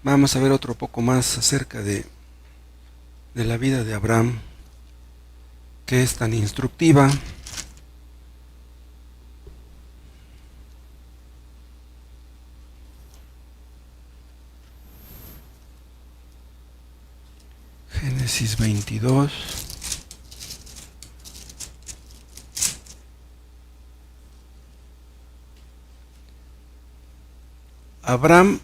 Vamos a ver otro poco más acerca de la vida de Abraham, que es tan instructiva. Génesis 22. Abraham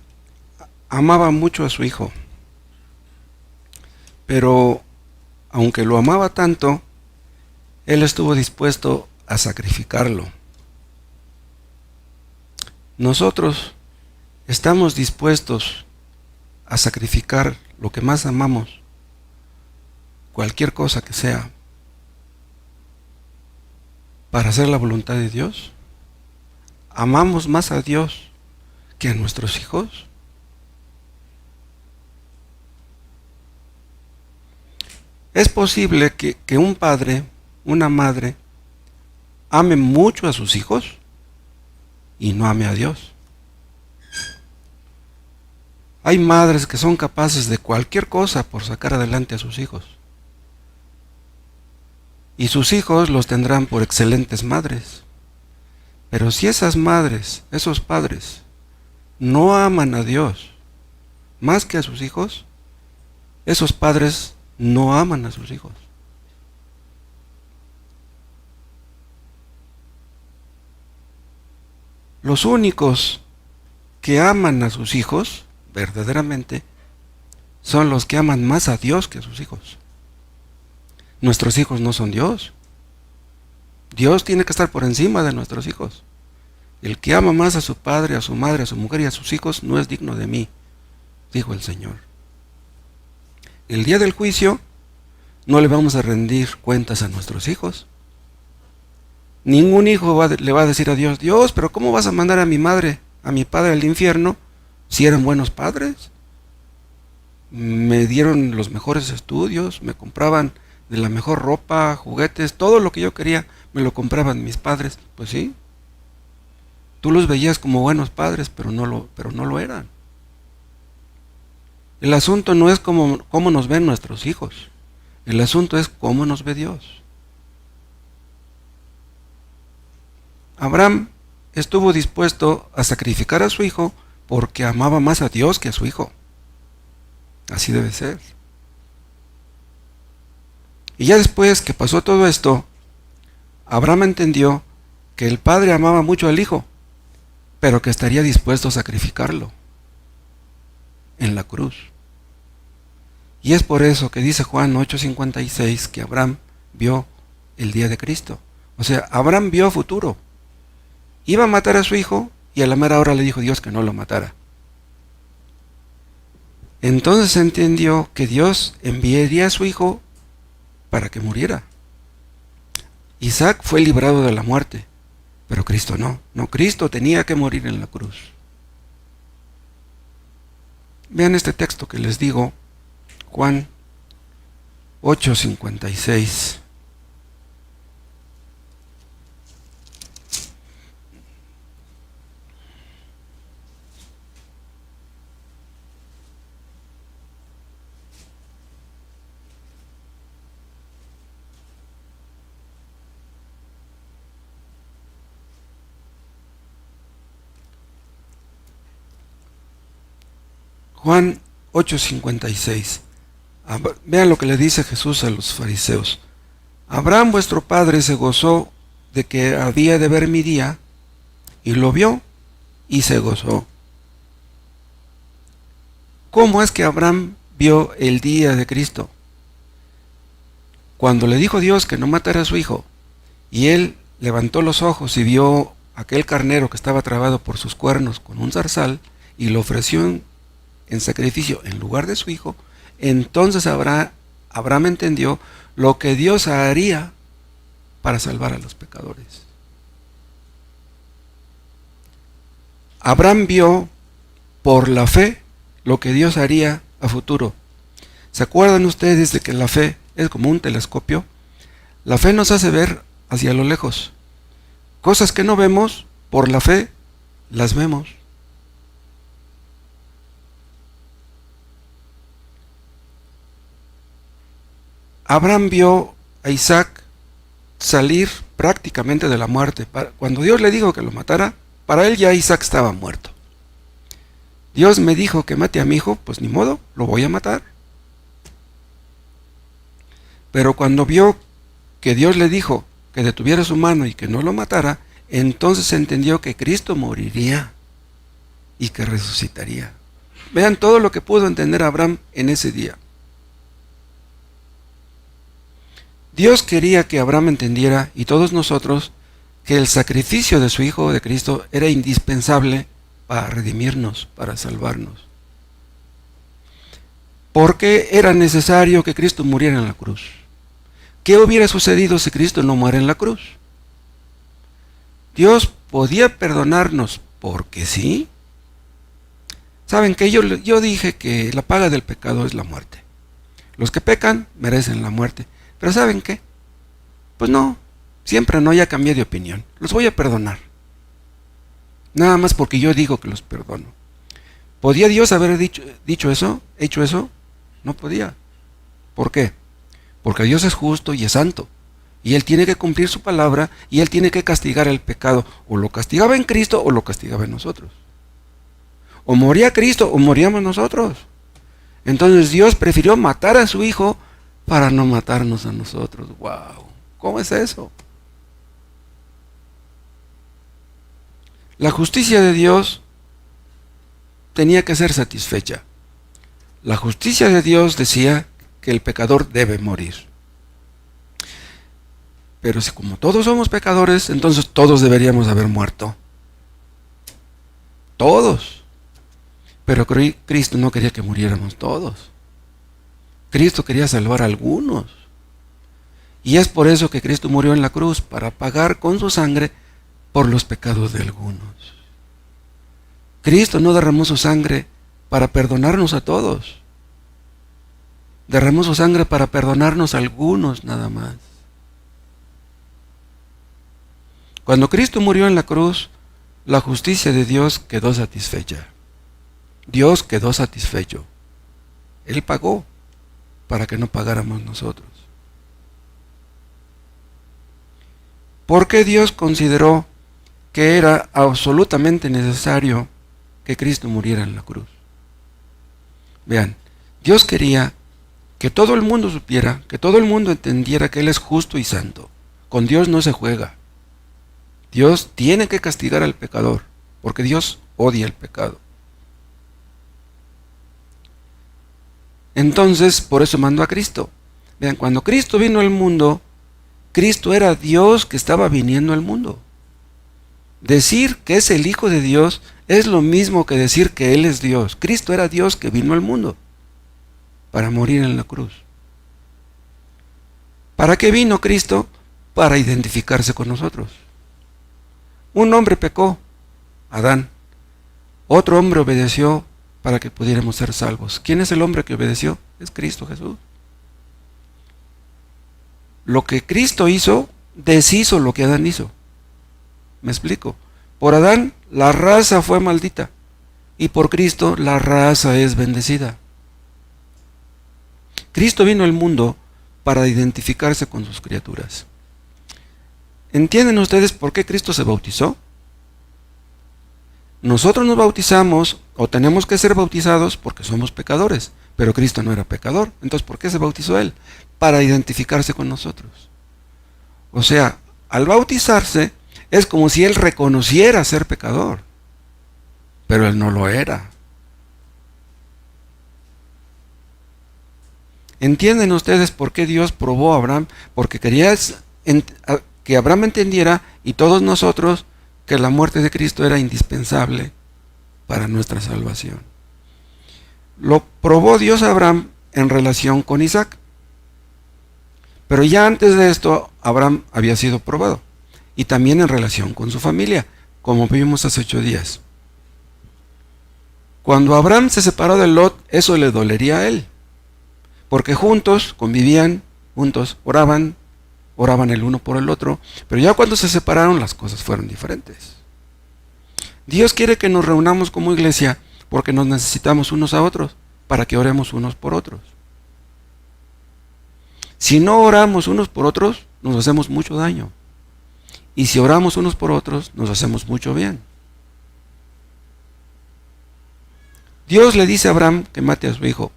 amaba mucho a su hijo, pero aunque lo amaba tanto, él estuvo dispuesto a sacrificarlo. Nosotros estamos dispuestos a sacrificar lo que más amamos, cualquier cosa que sea, para hacer la voluntad de Dios. ¿Amamos más a Dios que a nuestros hijos? Es posible que un padre, una madre, ame mucho a sus hijos y no ame a Dios. Hay madres que son capaces de cualquier cosa por sacar adelante a sus hijos. Y sus hijos los tendrán por excelentes madres. Pero si esas madres, esos padres, no aman a Dios más que a sus hijos, esos padres no aman a sus hijos. Los únicos que aman a sus hijos, verdaderamente, son los que aman más a Dios que a sus hijos. Nuestros hijos no son Dios. Dios tiene que estar por encima de nuestros hijos. El que ama más a su padre, a su madre, a su mujer y a sus hijos no es digno de mí, dijo el Señor. El día del juicio no le vamos a rendir cuentas a nuestros hijos. Ningún hijo le va a decir a Dios: Dios, pero ¿cómo vas a mandar a mi madre, a mi padre al infierno si eran buenos padres? Me dieron los mejores estudios, me compraban de la mejor ropa, juguetes, todo lo que yo quería me lo compraban mis padres. Pues sí, tú los veías como buenos padres, pero no lo eran. El asunto no es cómo nos ven nuestros hijos, el asunto es cómo nos ve Dios. Abraham estuvo dispuesto a sacrificar a su hijo porque amaba más a Dios que a su hijo. Así debe ser. Y ya después que pasó todo esto, Abraham entendió que el padre amaba mucho al hijo, pero que estaría dispuesto a sacrificarlo en la cruz. Y es por eso que dice Juan 8:56 que Abraham vio el día de Cristo. O sea, Abraham vio futuro. Iba a matar a su hijo y a la mera hora le dijo Dios que no lo matara. Entonces entendió que Dios enviaría a su hijo para que muriera. Isaac fue librado de la muerte, pero Cristo no. No, Cristo tenía que morir en la cruz. Vean este texto que les digo, Juan 8:56. Juan 8:56. Vean lo que le dice Jesús a los fariseos. Abraham vuestro padre se gozó de que había de ver mi día, y lo vio y se gozó. ¿Cómo es que Abraham vio el día de Cristo? Cuando le dijo Dios que no matara a su hijo, y él levantó los ojos y vio aquel carnero que estaba trabado por sus cuernos con un zarzal, y lo ofreció en sacrificio en lugar de su hijo, entonces Abraham entendió lo que Dios haría para salvar a los pecadores. Abraham vio por la fe lo que Dios haría a futuro. ¿Se acuerdan ustedes de que la fe es como un telescopio? La fe nos hace ver hacia lo lejos. Cosas que no vemos, por la fe las vemos. Abraham vio a Isaac salir prácticamente de la muerte. Cuando Dios le dijo que lo matara, para él ya Isaac estaba muerto. Dios me dijo que mate a mi hijo, pues ni modo, lo voy a matar. Pero cuando vio que Dios le dijo que detuviera su mano y que no lo matara, entonces entendió que Cristo moriría y que resucitaría. Vean todo lo que pudo entender Abraham en ese día. Dios quería que Abraham entendiera, y todos nosotros, que el sacrificio de su Hijo de Cristo era indispensable para redimirnos, para salvarnos. ¿Por qué era necesario que Cristo muriera en la cruz? ¿Qué hubiera sucedido si Cristo no muere en la cruz? Dios podía perdonarnos porque sí. ¿Saben qué? Yo dije que la paga del pecado es la muerte. Los que pecan merecen la muerte. Pero ¿saben qué? Pues no, siempre no, ya cambié de opinión. Los voy a perdonar. Nada más porque yo digo que los perdono. ¿Podía Dios haber dicho eso? ¿Hecho eso? No podía. ¿Por qué? Porque Dios es justo y es santo. Y Él tiene que cumplir su palabra y Él tiene que castigar el pecado. O lo castigaba en Cristo o lo castigaba en nosotros. O moría Cristo o moríamos nosotros. Entonces Dios prefirió matar a su Hijo para no matarnos a nosotros. ¡Wow! ¿Cómo es eso? La justicia de Dios tenía que ser satisfecha. La justicia de Dios decía que el pecador debe morir. Pero si como todos somos pecadores, entonces todos deberíamos haber muerto. Todos. Pero Cristo no quería que muriéramos todos. Cristo quería salvar a algunos. Y es por eso que Cristo murió en la cruz, para pagar con su sangre por los pecados de algunos. Cristo no derramó su sangre para perdonarnos a todos. Derramó su sangre para perdonarnos a algunos nada más. Cuando Cristo murió en la cruz, la justicia de Dios quedó satisfecha. Dios quedó satisfecho. Él pagó para que no pagáramos nosotros. ¿Por qué Dios consideró que era absolutamente necesario que Cristo muriera en la cruz? Vean, Dios quería que todo el mundo supiera, que todo el mundo entendiera que Él es justo y santo. Con Dios no se juega. Dios tiene que castigar al pecador, porque Dios odia el pecado. Entonces, por eso mandó a Cristo. Vean, cuando Cristo vino al mundo, Cristo era Dios que estaba viniendo al mundo. Decir que es el Hijo de Dios es lo mismo que decir que Él es Dios. Cristo era Dios que vino al mundo para morir en la cruz. ¿Para qué vino Cristo? Para identificarse con nosotros. Un hombre pecó, Adán. Otro hombre obedeció para que pudiéramos ser salvos. ¿Quién es el hombre que obedeció? Es Cristo Jesús. Lo que Cristo hizo, deshizo lo que Adán hizo. ¿Me explico? Por Adán, la raza fue maldita. Y por Cristo, la raza es bendecida. Cristo vino al mundo para identificarse con sus criaturas. ¿Entienden ustedes por qué Cristo se bautizó? Nosotros nos bautizamos o tenemos que ser bautizados porque somos pecadores, pero Cristo no era pecador. Entonces, ¿por qué se bautizó Él? Para identificarse con nosotros. O sea, al bautizarse es como si Él reconociera ser pecador, pero Él no lo era. ¿Entienden ustedes por qué Dios probó a Abraham? Porque quería que Abraham entendiera, y todos nosotros, que la muerte de Cristo era indispensable para nuestra salvación. Lo probó Dios a Abraham en relación con Isaac. Pero ya antes de esto, Abraham había sido probado. Y también en relación con su familia, como vimos hace 8 días. Cuando Abraham se separó de Lot, eso le dolería a él. Porque juntos convivían, juntos oraban el uno por el otro, pero ya cuando se separaron las cosas fueron diferentes. Dios quiere que nos reunamos como iglesia porque nos necesitamos unos a otros, para que oremos unos por otros. Si no oramos unos por otros, nos hacemos mucho daño. Y si oramos unos por otros, nos hacemos mucho bien. Dios le dice a Abraham que mate a su hijo.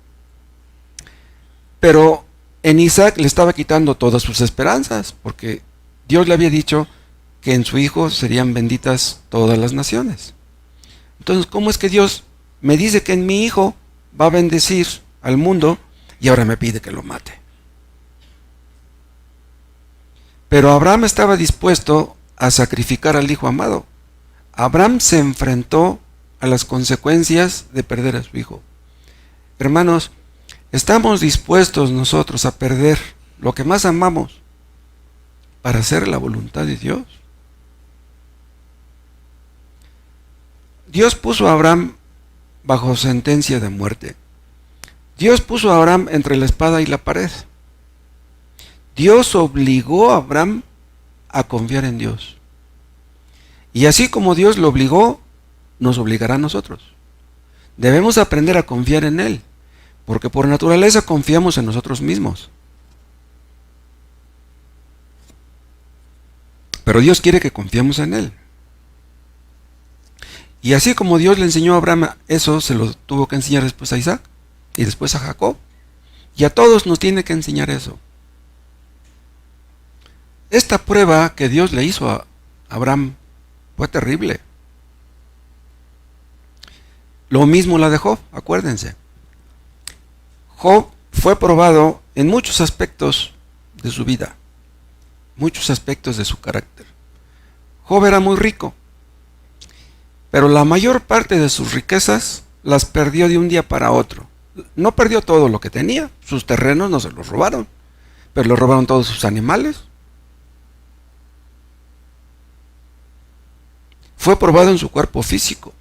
Pero en Isaac le estaba quitando todas sus esperanzas, porque Dios le había dicho que en su hijo serían benditas todas las naciones. Entonces, ¿cómo es que Dios me dice que en mi hijo va a bendecir al mundo y ahora me pide que lo mate? Pero Abraham estaba dispuesto a sacrificar al hijo amado. Abraham se enfrentó a las consecuencias de perder a su hijo. Hermanos, ¿estamos dispuestos nosotros a perder lo que más amamos para hacer la voluntad de Dios? Dios puso a Abraham bajo sentencia de muerte. Dios puso a Abraham entre la espada y la pared. Dios obligó a Abraham a confiar en Dios. Y así como Dios lo obligó, nos obligará a nosotros. Debemos aprender a confiar en Él, porque por naturaleza confiamos en nosotros mismos. Pero Dios quiere que confiemos en Él. Y así como Dios le enseñó a Abraham eso, se lo tuvo que enseñar después a Isaac y después a Jacob. Y a todos nos tiene que enseñar eso. Esta prueba que Dios le hizo a Abraham fue terrible. Lo mismo la de Job, acuérdense. Job fue probado en muchos aspectos de su vida, muchos aspectos de su carácter. Job era muy rico, pero la mayor parte de sus riquezas las perdió de un día para otro. No perdió todo lo que tenía, sus terrenos no se los robaron, pero le robaron todos sus animales. Fue probado en su cuerpo físico,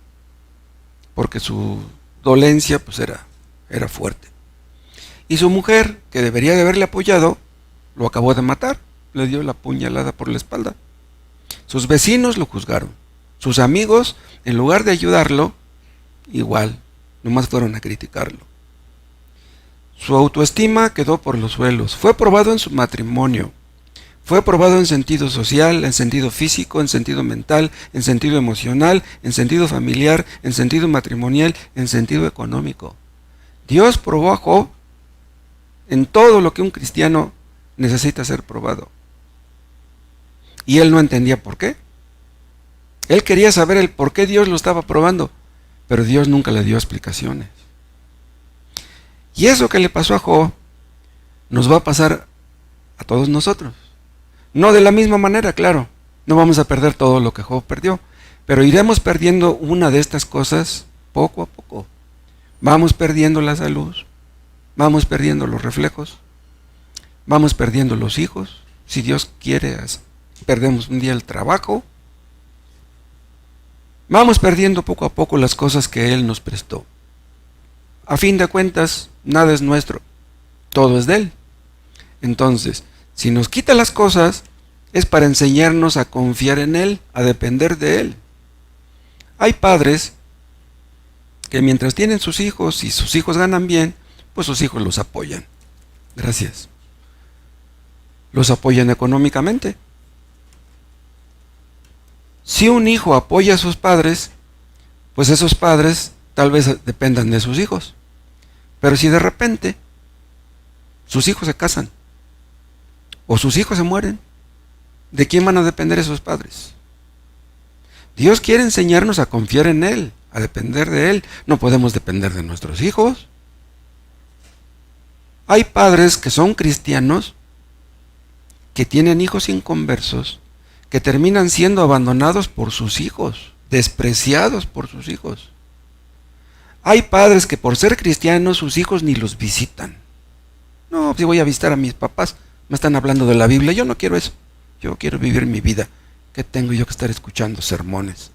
porque su dolencia pues era fuerte. Y su mujer, que debería de haberle apoyado, lo acabó de matar, le dio la puñalada por la espalda. Sus vecinos lo juzgaron. Sus amigos, en lugar de ayudarlo, igual, nomás fueron a criticarlo. Su autoestima quedó por los suelos. Fue probado en su matrimonio. Fue probado en sentido social, en sentido físico, en sentido mental, en sentido emocional, en sentido familiar, en sentido matrimonial, en sentido económico. Dios probó a Job en todo lo que un cristiano necesita ser probado. Y él no entendía por qué. Él quería saber el por qué Dios lo estaba probando, pero Dios nunca le dio explicaciones. Y eso que le pasó a Job nos va a pasar a todos nosotros. No de la misma manera, claro. No vamos a perder todo lo que Job perdió, pero iremos perdiendo una de estas cosas poco a poco. Vamos perdiendo la salud, vamos perdiendo los reflejos, vamos perdiendo los hijos. Si Dios quiere, perdemos un día el trabajo. Vamos perdiendo poco a poco las cosas que Él nos prestó. A fin de cuentas, nada es nuestro, todo es de Él. Entonces, si nos quita las cosas, es para enseñarnos a confiar en Él, a depender de Él. Hay padres que mientras tienen sus hijos y sus hijos ganan bien, pues sus hijos los apoyan. Gracias. Los apoyan económicamente. Si un hijo apoya a sus padres, pues esos padres tal vez dependan de sus hijos. Pero si de repente sus hijos se casan o sus hijos se mueren, ¿de quién van a depender esos padres? Dios quiere enseñarnos a confiar en Él, a depender de Él. No podemos depender de nuestros hijos. Hay padres que son cristianos, que tienen hijos inconversos, que terminan siendo abandonados por sus hijos, despreciados por sus hijos. Hay padres que por ser cristianos sus hijos ni los visitan. No, si voy a visitar a mis papás, me están hablando de la Biblia, yo no quiero eso. Yo quiero vivir mi vida. ¿Qué tengo yo que estar escuchando sermones?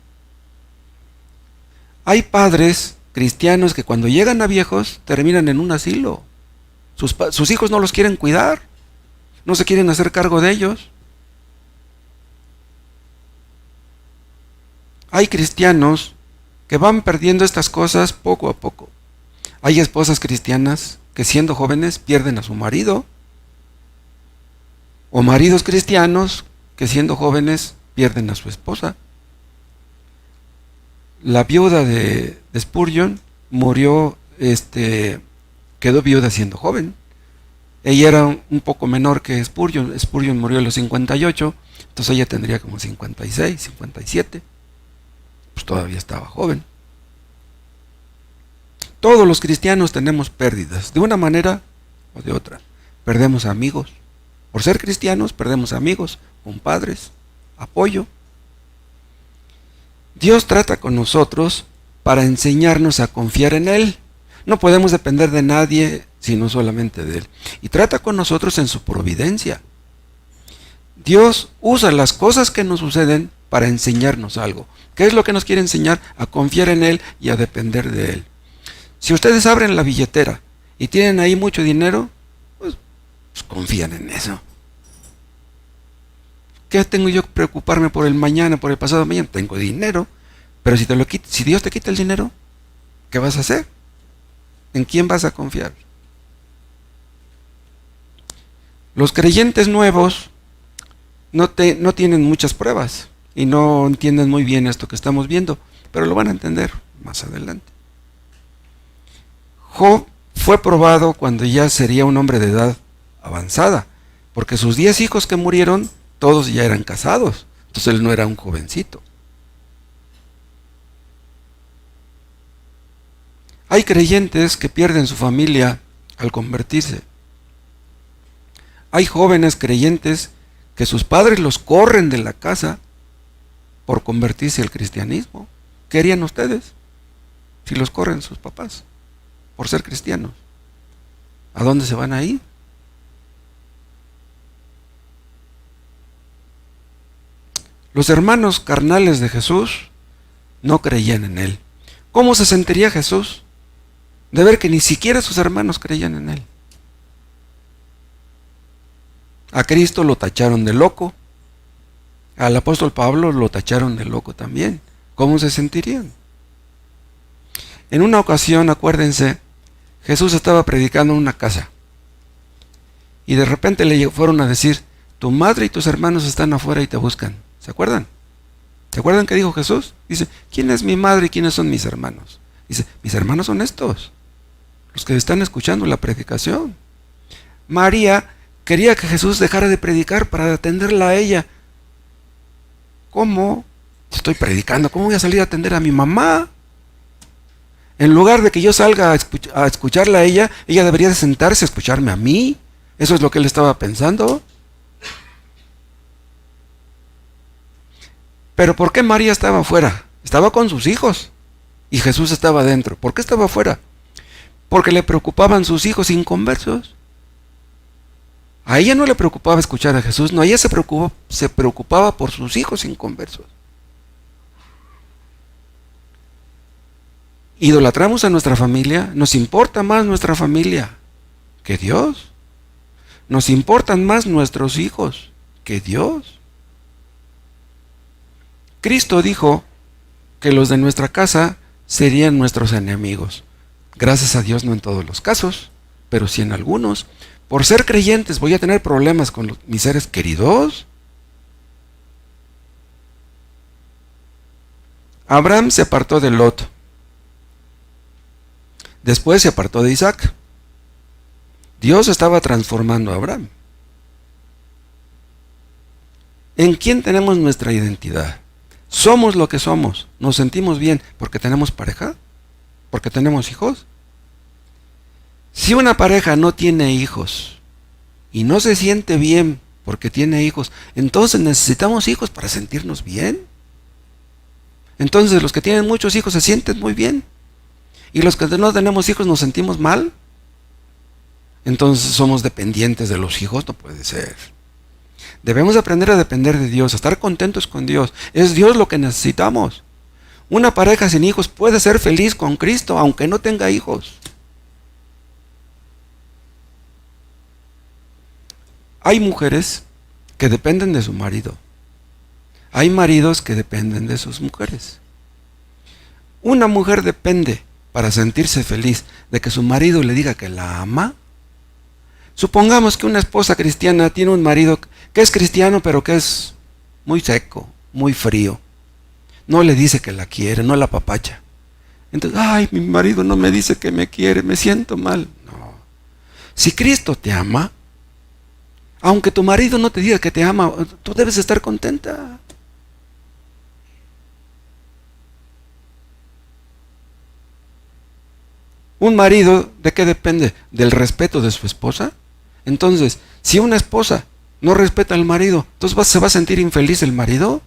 Hay padres cristianos que cuando llegan a viejos terminan en un asilo. Sus hijos no los quieren cuidar, no se quieren hacer cargo de ellos. Hay cristianos que van perdiendo estas cosas poco a poco. Hay esposas cristianas que siendo jóvenes pierden a su marido. O maridos cristianos que siendo jóvenes pierden a su esposa. La viuda de Spurgeon murió, quedó viuda siendo joven. Ella era un poco menor que Spurgeon. Spurgeon murió a los 58, entonces ella tendría como 56, 57. Pues todavía estaba joven. Todos los cristianos tenemos pérdidas, de una manera o de otra. Perdemos amigos. Por ser cristianos, perdemos amigos, compadres, apoyo. Dios trata con nosotros para enseñarnos a confiar en Él. No podemos depender de nadie, sino solamente de Él. Y trata con nosotros en su providencia. Dios usa las cosas que nos suceden para enseñarnos algo. ¿Qué es lo que nos quiere enseñar? A confiar en Él y a depender de Él. Si ustedes abren la billetera y tienen ahí mucho dinero, pues confían en eso. ¿Qué tengo yo que preocuparme por el mañana, por el pasado mañana? Tengo dinero, pero si Dios te quita el dinero, ¿qué vas a hacer? ¿En quién vas a confiar? Los creyentes nuevos no tienen muchas pruebas y no entienden muy bien esto que estamos viendo, pero lo van a entender más adelante. Job fue probado cuando ya sería un hombre de edad avanzada, porque sus 10 hijos que murieron, todos ya eran casados, entonces él no era un jovencito. Hay creyentes que pierden su familia al convertirse. Hay jóvenes creyentes que sus padres los corren de la casa por convertirse al cristianismo. ¿Qué harían ustedes si los corren sus papás por ser cristianos? ¿A dónde se van a ir? Los hermanos carnales de Jesús no creían en Él. ¿Cómo se sentiría Jesús de ver que ni siquiera sus hermanos creían en Él? A Cristo lo tacharon de loco. Al apóstol Pablo lo tacharon de loco también. ¿Cómo se sentirían? En una ocasión, acuérdense, Jesús estaba predicando en una casa. Y de repente le fueron a decir, tu madre y tus hermanos están afuera y te buscan. ¿Se acuerdan? ¿Se acuerdan qué dijo Jesús? Dice, ¿quién es mi madre y quiénes son mis hermanos? Dice, mis hermanos son estos, los que están escuchando la predicación. María quería que Jesús dejara de predicar para atenderla a ella. ¿Cómo? Estoy predicando, ¿cómo voy a salir a atender a mi mamá? En lugar de que yo salga a escucharla a ella, ella debería de sentarse a escucharme a mí. Eso es lo que él estaba pensando. Pero ¿por qué María estaba afuera? Estaba con sus hijos y Jesús estaba adentro. ¿Por qué estaba afuera? Porque le preocupaban sus hijos inconversos. A ella no le preocupaba escuchar a Jesús, no, ella se preocupaba por sus hijos inconversos. Idolatramos a nuestra familia, nos importa más nuestra familia que Dios. Nos importan más nuestros hijos que Dios. Cristo dijo que los de nuestra casa serían nuestros enemigos. Gracias a Dios no en todos los casos, pero sí en algunos. Por ser creyentes voy a tener problemas con mis seres queridos. Abraham se apartó de Lot. Después se apartó de Isaac. Dios estaba transformando a Abraham. ¿En quién tenemos nuestra identidad? Somos lo que somos. Nos sentimos bien porque tenemos pareja, porque tenemos hijos. Si una pareja no tiene hijos y no se siente bien porque tiene hijos, entonces necesitamos hijos para sentirnos bien. Entonces los que tienen muchos hijos se sienten muy bien y los que no tenemos hijos nos sentimos mal. Entonces somos dependientes de los hijos, no puede ser. Debemos aprender a depender de Dios, a estar contentos con Dios. Es Dios lo que necesitamos. Una pareja sin hijos puede ser feliz con Cristo, aunque no tenga hijos. Hay mujeres que dependen de su marido. Hay maridos que dependen de sus mujeres. Una mujer depende para sentirse feliz de que su marido le diga que la ama, Supongamos que una esposa cristiana tiene un marido que es cristiano, pero que es muy seco, muy frío. No le dice que la quiere, no la apapacha. Entonces, ay, mi marido no me dice que me quiere, me siento mal. No. Si Cristo te ama, aunque tu marido no te diga que te ama, tú debes estar contenta. ¿Un marido de qué depende? ¿Del respeto de su esposa? Entonces, si una esposa no respeta al marido, entonces ¿se va a sentir infeliz el marido?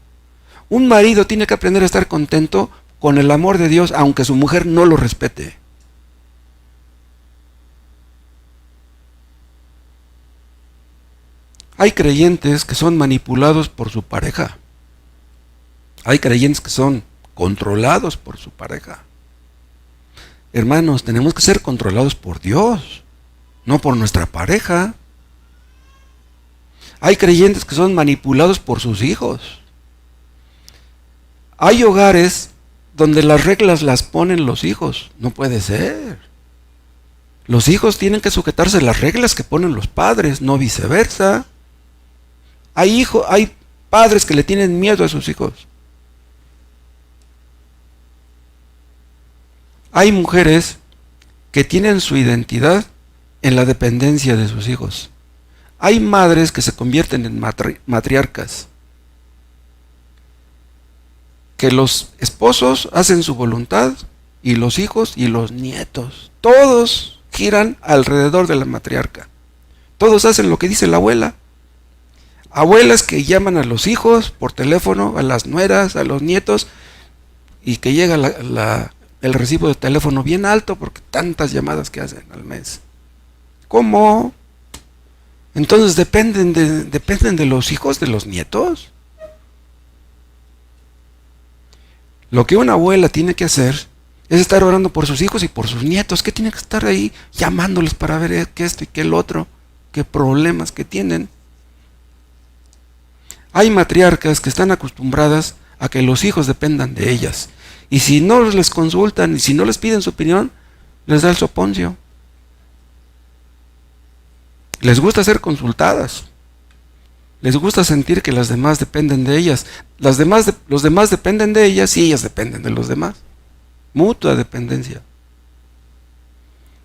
Un marido tiene que aprender a estar contento con el amor de Dios, aunque su mujer no lo respete. Hay creyentes que son manipulados por su pareja. Hay creyentes que son controlados por su pareja. Hermanos, tenemos que ser controlados por Dios, no por nuestra pareja. Hay creyentes que son manipulados por sus hijos. Hay hogares donde las reglas las ponen los hijos. No puede ser. Los hijos tienen que sujetarse a las reglas que ponen los padres, no viceversa. Hay padres que le tienen miedo a sus hijos. Hay mujeres que tienen su identidad en la dependencia de sus hijos. Hay madres que se convierten en matriarcas. Que los esposos hacen su voluntad y los hijos y los nietos, todos giran alrededor de la matriarca. Todos hacen lo que dice la abuela. Abuelas que llaman a los hijos por teléfono, a las nueras, a los nietos, y que llega el recibo de teléfono bien alto porque tantas llamadas que hacen al mes. ¿Cómo? Entonces dependen de los hijos, de los nietos. Lo que una abuela tiene que hacer es estar orando por sus hijos y por sus nietos. ¿Qué tiene que estar ahí llamándoles para ver qué esto y qué el otro? ¿Qué problemas que tienen? Hay matriarcas que están acostumbradas a que los hijos dependan de ellas. Y si no les consultan y si no les piden su opinión, les da el soponcio. Les gusta ser consultadas. Les gusta sentir que las demás dependen de ellas. Los demás dependen de ellas y ellas dependen de los demás. Mutua dependencia.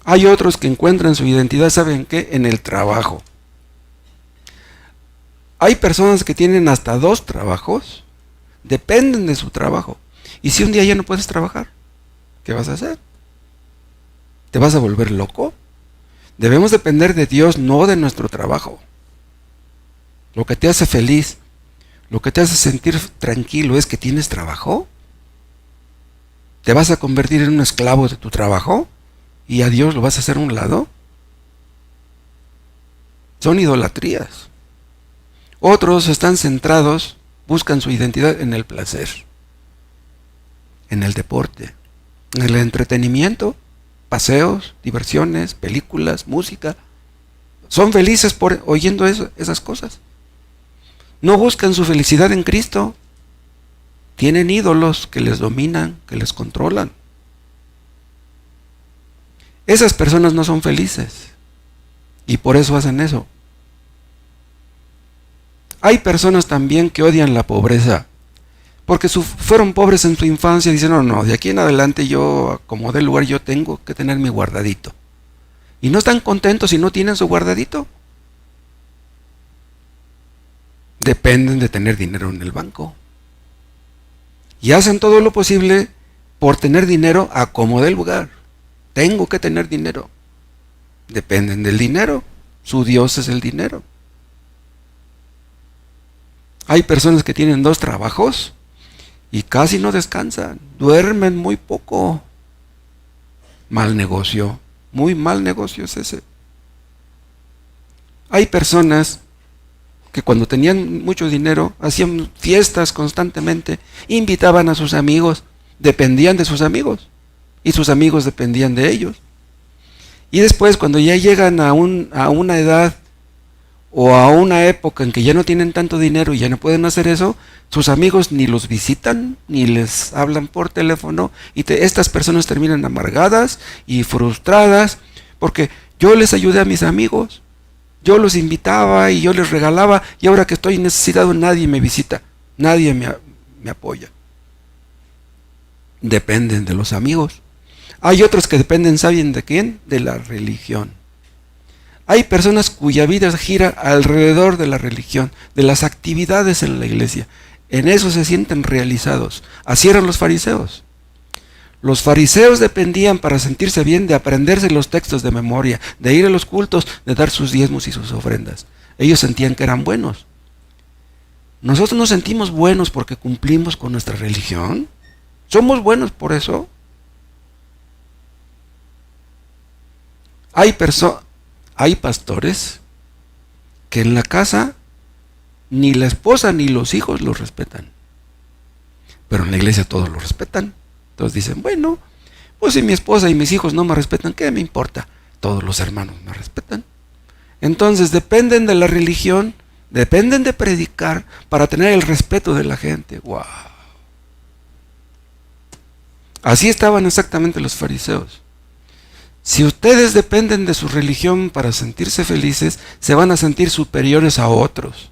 Hay otros que encuentran su identidad, ¿saben qué? En el trabajo. Hay personas que tienen hasta 2 trabajos, dependen de su trabajo. Y si un día ya no puedes trabajar, ¿qué vas a hacer? ¿Te vas a volver loco? Debemos depender de Dios, no de nuestro trabajo. Lo que te hace feliz, lo que te hace sentir tranquilo es que tienes trabajo. ¿Te vas a convertir en un esclavo de tu trabajo? ¿Y a Dios lo vas a hacer a un lado? Son idolatrías. Otros están centrados, buscan su identidad en el placer, en el deporte, en el entretenimiento, paseos, diversiones, películas, música. Son felices oyendo esas cosas. No buscan su felicidad en Cristo. Tienen ídolos que les dominan, que les controlan. Esas personas no son felices y por eso hacen eso. Hay personas también que odian la pobreza porque fueron pobres en su infancia y dicen, no, de aquí en adelante yo, como del lugar, yo tengo que tener mi guardadito. Y no están contentos si no tienen su guardadito. Dependen de tener dinero en el banco. Y hacen todo lo posible por tener dinero a como del lugar. Tengo que tener dinero. Dependen del dinero. Su Dios es el dinero. Hay personas que tienen 2 trabajos y casi no descansan. Duermen muy poco. Mal negocio. Muy mal negocio es ese. Hay personas que cuando tenían mucho dinero hacían fiestas constantemente, invitaban a sus amigos, dependían de sus amigos y sus amigos dependían de ellos. Y después, cuando ya llegan a una edad o a una época en que ya no tienen tanto dinero y ya no pueden hacer eso, sus amigos ni los visitan ni les hablan por teléfono y estas personas terminan amargadas y frustradas porque yo les ayudé a mis amigos Yo los invitaba y yo les regalaba, y ahora que estoy necesitado nadie me visita, nadie me apoya. Dependen de los amigos. Hay otros que dependen, ¿saben de quién? De la religión. Hay personas cuya vida gira alrededor de la religión, de las actividades en la iglesia. En eso se sienten realizados. Así eran los fariseos. Los fariseos dependían para sentirse bien de aprenderse los textos de memoria, de ir a los cultos, de dar sus diezmos y sus ofrendas. Ellos sentían que eran buenos. ¿Nosotros nos sentimos buenos porque cumplimos con nuestra religión? ¿Somos buenos por eso? Hay pastores que en la casa ni la esposa ni los hijos los respetan. Pero en la iglesia todos lo respetan. Todos dicen, bueno, pues si mi esposa y mis hijos no me respetan, ¿qué me importa? Todos los hermanos me respetan. Entonces dependen de la religión, dependen de predicar para tener el respeto de la gente. ¡Wow! Así estaban exactamente los fariseos. Si ustedes dependen de su religión para sentirse felices, se van a sentir superiores a otros.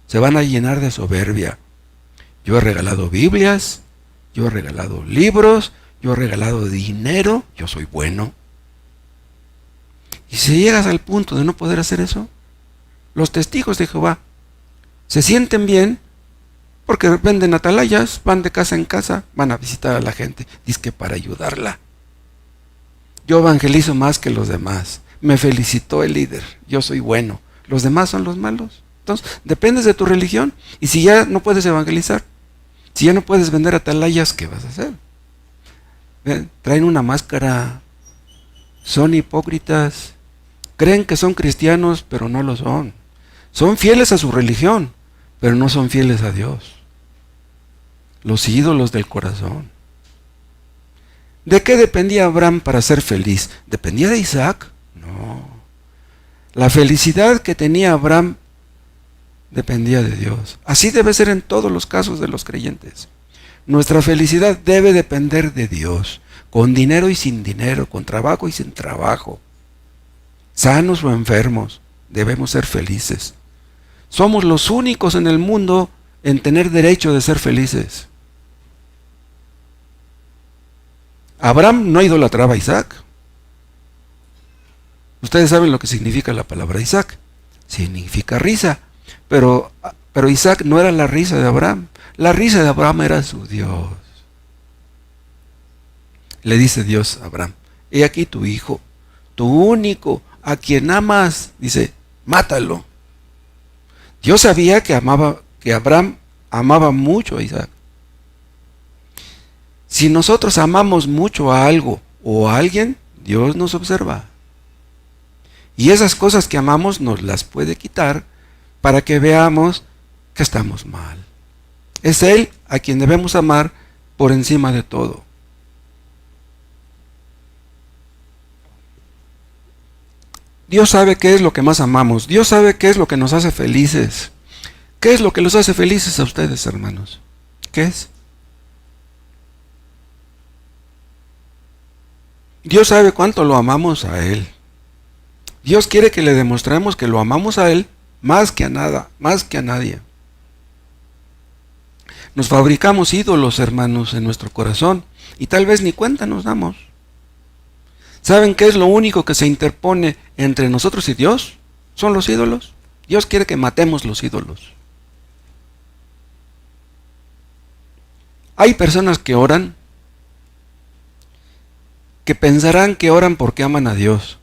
Se van a llenar de soberbia. Yo he regalado Biblias, yo he regalado libros, yo he regalado dinero, yo soy bueno. Y si llegas al punto de no poder hacer eso, los testigos de Jehová se sienten bien porque venden atalayas, van de casa en casa, van a visitar a la gente, dizque para ayudarla. Yo evangelizo más que los demás. Me felicitó el líder, yo soy bueno. Los demás son los malos. Entonces, dependes de tu religión. Y si ya no puedes evangelizar, si ya no puedes vender atalayas, ¿qué vas a hacer? Traen una máscara, son hipócritas, creen que son cristianos, pero no lo son. Son fieles a su religión, pero no son fieles a Dios. Los ídolos del corazón. ¿De qué dependía Abraham para ser feliz? ¿Dependía de Isaac? No. La felicidad que tenía Abraham dependía de Dios. Así debe ser en todos los casos de los creyentes. Nuestra felicidad debe depender de Dios, con dinero y sin dinero, con trabajo y sin trabajo. Sanos o enfermos, debemos ser felices. Somos los únicos en el mundo en tener derecho de ser felices. Abraham no idolatraba a Isaac. Ustedes saben lo que significa la palabra Isaac. Significa risa. Pero Isaac no era la risa de Abraham. La risa de Abraham era su Dios. Le dice Dios a Abraham, he aquí tu hijo, tu único, a quien amas. Dice, mátalo. Dios sabía que Abraham amaba mucho a Isaac. Si nosotros amamos mucho a algo o a alguien, Dios nos observa. Y esas cosas que amamos nos las puede quitar para que veamos que estamos mal. Es Él a quien debemos amar por encima de todo. Dios sabe qué es lo que más amamos. Dios sabe qué es lo que nos hace felices. ¿Qué es lo que los hace felices a ustedes, hermanos? ¿Qué es? Dios sabe cuánto lo amamos a Él. Dios quiere que le demostremos que lo amamos a Él más que a nada, más que a nadie. Nos fabricamos ídolos, hermanos, en nuestro corazón y tal vez ni cuenta nos damos. ¿Saben qué es lo único que se interpone entre nosotros y Dios? Son los ídolos. Dios quiere que matemos los ídolos. Hay personas que oran, que pensarán que oran porque aman a Dios.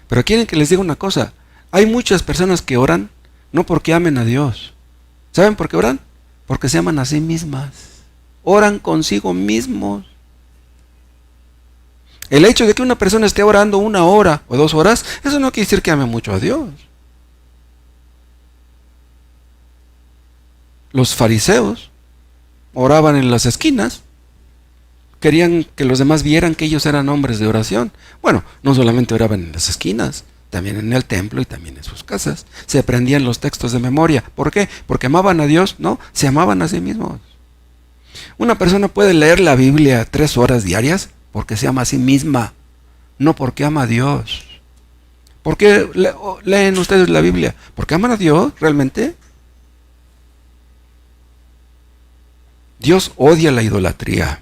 Pero quieren que les diga una cosa. Hay muchas personas que oran no porque amen a Dios. ¿Saben por qué oran? Porque se aman a sí mismas. Oran consigo mismos. El hecho de que una persona esté orando 1 hora o 2 horas, eso no quiere decir que ame mucho a Dios. Los fariseos oraban en las esquinas. Querían que los demás vieran que ellos eran hombres de oración. Bueno, no solamente oraban en las esquinas, también en el templo y también en sus casas. Se aprendían los textos de memoria. ¿Por qué? ¿Porque amaban a Dios? No, se amaban a sí mismos. Una persona puede leer la Biblia 3 horas diarias porque se ama a sí misma, no porque ama a Dios. ¿Por qué leen ustedes la Biblia? ¿Porque aman a Dios realmente? Dios odia la idolatría.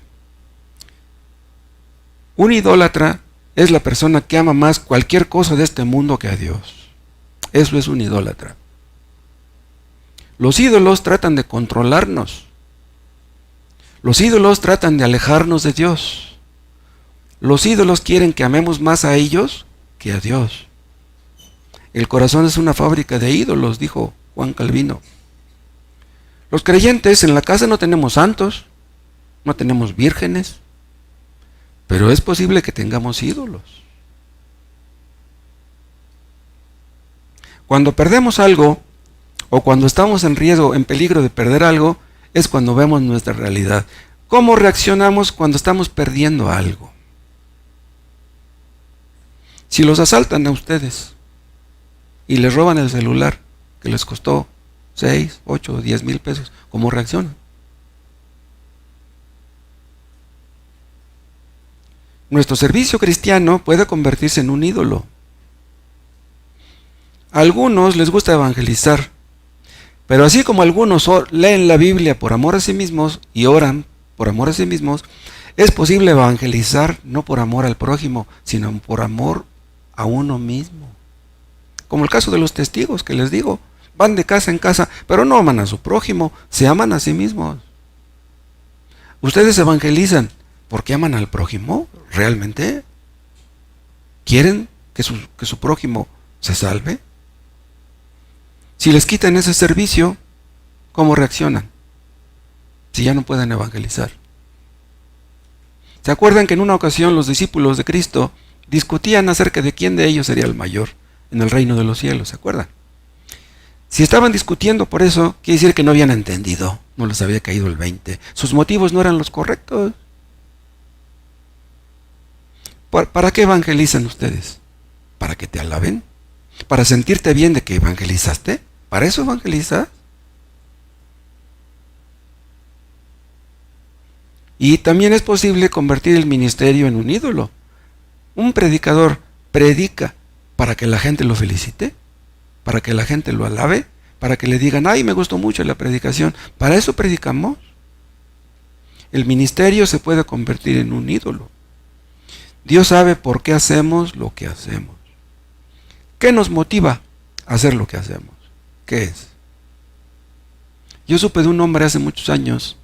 Un idólatra es la persona que ama más cualquier cosa de este mundo que a Dios. Eso es un idólatra. Los ídolos tratan de controlarnos. Los ídolos tratan de alejarnos de Dios. Los ídolos quieren que amemos más a ellos que a Dios. El corazón es una fábrica de ídolos, dijo Juan Calvino. Los creyentes en la casa no tenemos santos, no tenemos vírgenes, pero es posible que tengamos ídolos. Cuando perdemos algo, o cuando estamos en riesgo, en peligro de perder algo, es cuando vemos nuestra realidad. ¿Cómo reaccionamos cuando estamos perdiendo algo? Si los asaltan a ustedes y les roban el celular que les costó 6, 8 o 10 mil pesos, ¿cómo reaccionan? Nuestro servicio cristiano puede convertirse en un ídolo. A algunos les gusta evangelizar, pero así como algunos leen la Biblia por amor a sí mismos y oran por amor a sí mismos, es posible evangelizar no por amor al prójimo, sino por amor a uno mismo. Como el caso de los testigos que les digo, van de casa en casa, pero no aman a su prójimo, se aman a sí mismos. ¿Ustedes evangelizan porque aman al prójimo? ¿Realmente? ¿Quieren que su prójimo se salve? Si les quitan ese servicio, ¿cómo reaccionan? Si ya no pueden evangelizar. ¿Se acuerdan que en una ocasión los discípulos de Cristo discutían acerca de quién de ellos sería el mayor en el reino de los cielos? ¿Se acuerdan? Si estaban discutiendo por eso, quiere decir que no habían entendido, no les había caído el 20. Sus motivos no eran los correctos. ¿Para qué evangelizan ustedes? ¿Para que te alaben? ¿Para sentirte bien de que evangelizaste? ¿Para eso evangelizas? Y también es posible convertir el ministerio en un ídolo. Un predicador predica para que la gente lo felicite, para que la gente lo alabe, para que le digan, ay, me gustó mucho la predicación. ¿Para eso predicamos? El ministerio se puede convertir en un ídolo. Dios sabe por qué hacemos lo que hacemos. ¿Qué nos motiva a hacer lo que hacemos? ¿Qué es? Yo supe de un hombre hace muchos años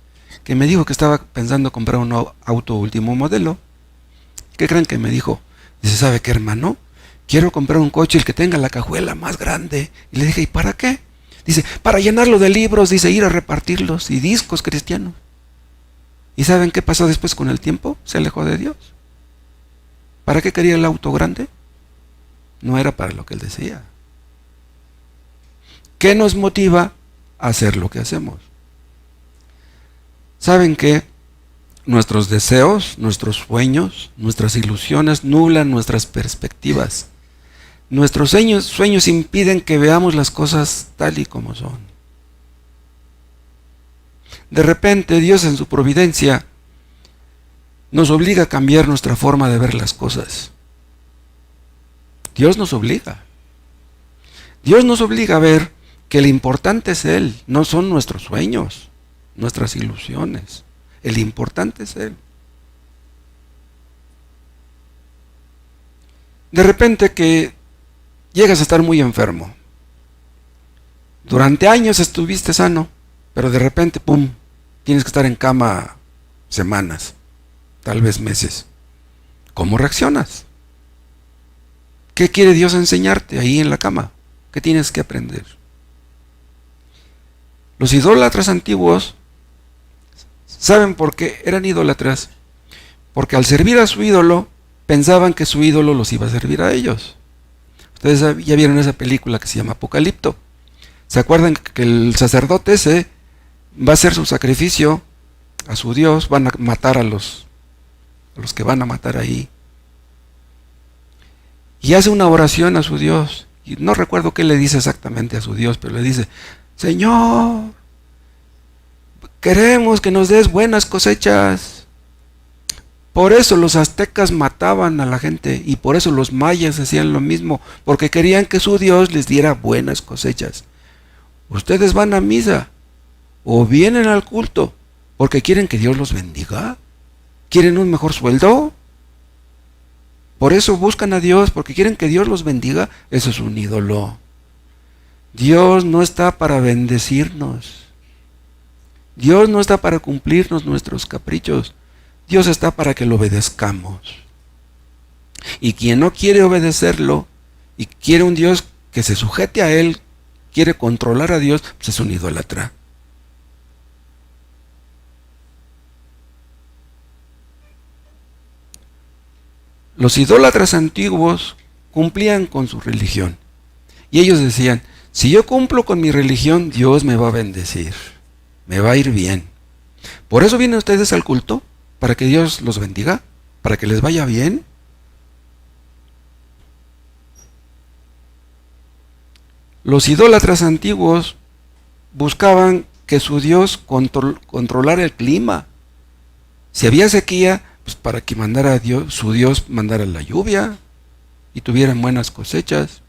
que me dijo que estaba pensando comprar un auto último modelo. ¿Qué creen que me dijo? Dice, ¿sabe qué, hermano? Quiero comprar un coche el que tenga la cajuela más grande. Y le dije, ¿y para qué? Dice, para llenarlo de libros, dice, ir a repartirlos y discos cristianos. ¿Y saben qué pasó después con el tiempo? Se alejó de Dios. ¿Para qué quería el auto grande? No era para lo que él decía. ¿Qué nos motiva a hacer lo que hacemos? ¿Saben qué? Nuestros deseos, nuestros sueños, nuestras ilusiones nublan nuestras perspectivas. Nuestros sueños impiden que veamos las cosas tal y como son. De repente, Dios en su providencia nos obliga a cambiar nuestra forma de ver las cosas. Dios nos obliga. Dios nos obliga a ver que el importante es Él, no son nuestros sueños, nuestras ilusiones. El importante es Él. De repente que llegas a estar muy enfermo. Durante años estuviste sano, pero de repente, ¡pum!, tienes que estar en cama semanas, tal vez meses. ¿Cómo reaccionas? ¿Qué quiere Dios enseñarte ahí en la cama? ¿Qué tienes que aprender? Los idólatras antiguos, ¿saben por qué eran idólatras? Porque al servir a su ídolo, pensaban que su ídolo los iba a servir a ellos. Ustedes ya vieron esa película que se llama Apocalipto. ¿Se acuerdan que el sacerdote ese va a hacer su sacrificio a su Dios? Van a matar a los que van a matar ahí. Y hace una oración a su Dios. Y no recuerdo qué le dice exactamente a su Dios, pero le dice, Señor, queremos que nos des buenas cosechas. Por eso los aztecas mataban a la gente y por eso los mayas hacían lo mismo, porque querían que su Dios les diera buenas cosechas. Ustedes van a misa o vienen al culto porque quieren que Dios los bendiga, quieren un mejor sueldo. Por eso buscan a Dios, porque quieren que Dios los bendiga. Eso es un ídolo. Dios no está para bendecirnos. Dios no está para cumplirnos nuestros caprichos. Dios está para que lo obedezcamos. Y quien no quiere obedecerlo y quiere un Dios que se sujete a Él, quiere controlar a Dios, pues es un idólatra. Los idólatras antiguos cumplían con su religión. Y ellos decían, si yo cumplo con mi religión, Dios me va a bendecir. Me va a ir bien. Por eso vienen ustedes al culto, para que Dios los bendiga, para que les vaya bien. Los idólatras antiguos buscaban que su Dios controlara el clima. Si había sequía, pues para que mandara a Dios, su Dios mandara la lluvia y tuvieran buenas cosechas.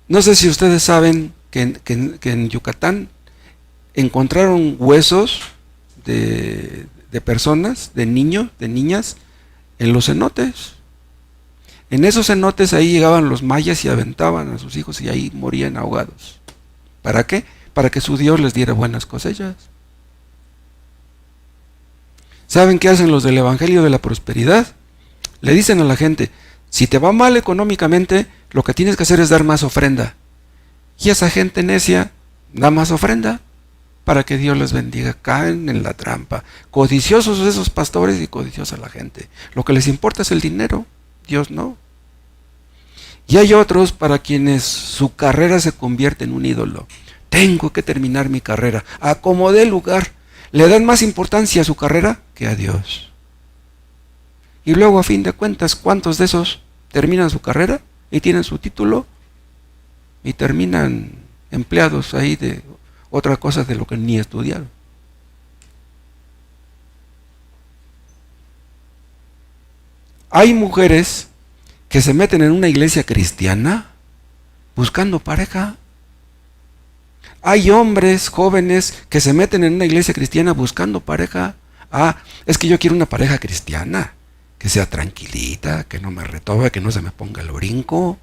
No sé si ustedes saben que en Yucatán encontraron huesos de personas, de niños, de niñas, en los cenotes. En esos cenotes ahí llegaban los mayas y aventaban a sus hijos y ahí morían ahogados. ¿Para qué? Para que su Dios les diera buenas cosechas. ¿Saben qué hacen los del Evangelio de la Prosperidad? Le dicen a la gente, si te va mal económicamente, lo que tienes que hacer es dar más ofrenda. Y esa gente necia da más ofrenda para que Dios les bendiga. Caen en la trampa. Codiciosos esos pastores y codiciosa la gente. Lo que les importa es el dinero, Dios no. Y hay otros para quienes su carrera se convierte en un ídolo. Tengo que terminar mi carrera, a como dé lugar. Le dan más importancia a su carrera que a Dios. Y luego, a fin de cuentas, ¿cuántos de esos terminan su carrera y tienen su título y terminan empleados ahí de otra cosa de lo que ni estudiaron? Hay mujeres que se meten en una iglesia cristiana buscando pareja. Hay hombres jóvenes que se meten en una iglesia cristiana buscando pareja. Es que yo quiero una pareja cristiana, que sea tranquilita, que no me retobe, que no se me ponga el brinco.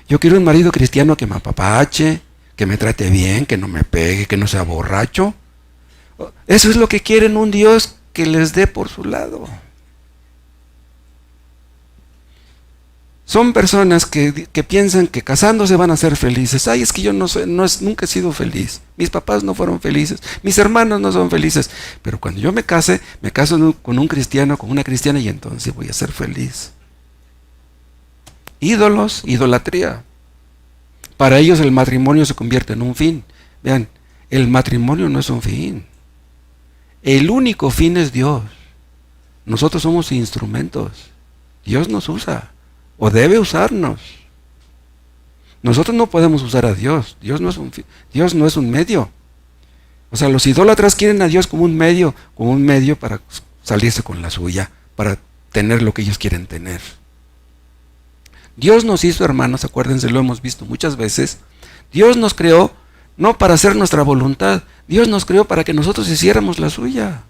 Yo quiero un marido cristiano que me apapache, que me trate bien, que no me pegue, que no sea borracho. Eso es lo que quieren, un Dios que les dé por su lado. Son personas que piensan que casándose van a ser felices. Ay, es que yo nunca he sido feliz. Mis papás no fueron felices. Mis hermanos no son felices. Pero cuando yo me caso con un cristiano, con una cristiana, y entonces voy a ser feliz. Ídolos, idolatría. Para ellos el matrimonio se convierte en un fin. Vean, el matrimonio no es un fin. El único fin es Dios. Nosotros somos instrumentos. Dios nos usa. O debe usarnos. Nosotros no podemos usar a Dios. Dios no es un medio. O sea, los idólatras quieren a Dios como un medio para salirse con la suya, para tener lo que ellos quieren tener. Dios nos hizo, hermanos, acuérdense, lo hemos visto muchas veces. Dios nos creó no para hacer nuestra voluntad. Dios nos creó para que nosotros hiciéramos la suya.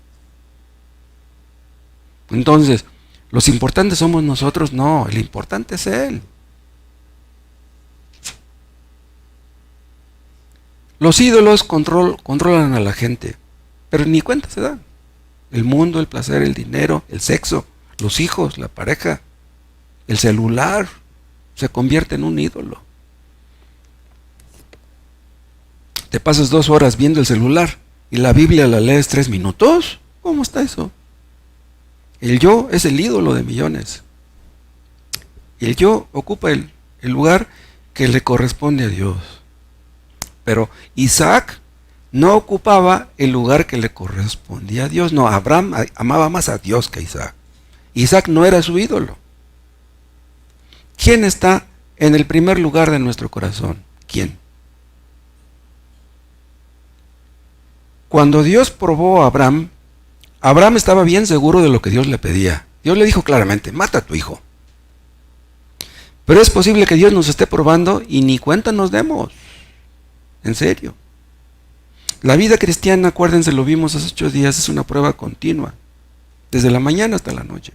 Entonces, los importantes somos nosotros, no, el importante es Él. Los ídolos controlan a la gente, pero ni cuenta se dan. El mundo, el placer, el dinero, el sexo, los hijos, la pareja, el celular, se convierte en un ídolo. Te pasas 2 horas viendo el celular y la Biblia la lees 3 minutos. ¿Cómo está eso? El yo es el ídolo de millones. El yo ocupa el lugar que le corresponde a Dios. Pero Isaac no ocupaba el lugar que le correspondía a Dios. No, Abraham amaba más a Dios que a Isaac. Isaac no era su ídolo. ¿Quién está en el primer lugar de nuestro corazón? ¿Quién? Cuando Dios probó a Abraham, Abraham estaba bien seguro de lo que Dios le pedía. Dios le dijo claramente, mata a tu hijo. Pero es posible que Dios nos esté probando y ni cuenta nos demos. En serio. La vida cristiana, acuérdense, lo vimos hace 8 días, es una prueba continua. Desde la mañana hasta la noche.